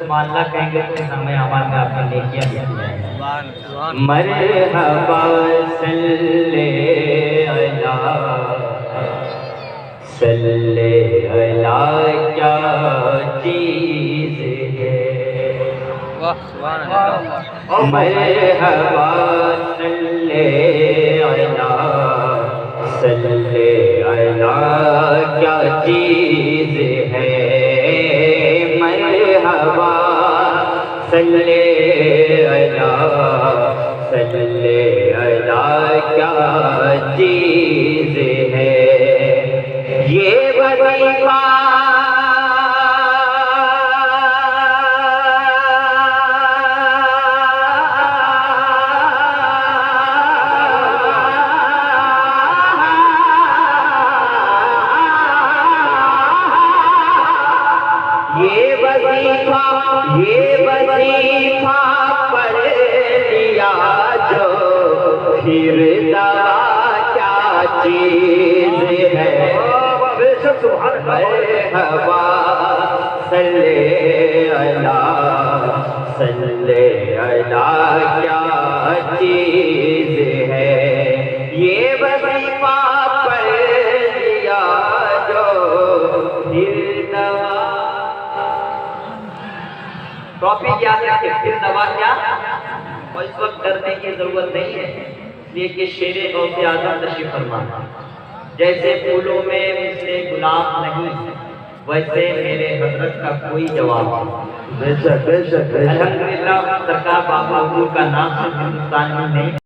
سبحان اللہ کہیں گے تو ہمیں اعمال میں آپ کی نیکیاں بھی آ جائیں گی۔ مرحبا صلی علی کیا چیز ہے، مرحبا صلی علی کیا چیز ہے، مرحبا صلی علی کیا چیز ہے، یہ وظیفہ یہ وظیفہ پڑھ لیا جو پھر دوا کیا چیز ہے، مرحبا صلی علی کیا چیز ہے، یہ وظیفہ پڑھ لیا جو پھر دوا ٹاپک یاد رکھے، پھر دوا کیا، اور اس وقت ڈرنے کی ضرورت نہیں ہے، اس لیے کہ شیر غوث اعظم تشریف فرما، جیسے پھولوں میں مثل گلاب نہیں ویسے میرے حضرت کا کوئی جواب نہیں۔ الحمدللہ سرکار بابا حضور کا نام صرف ہندوستان میں نہیں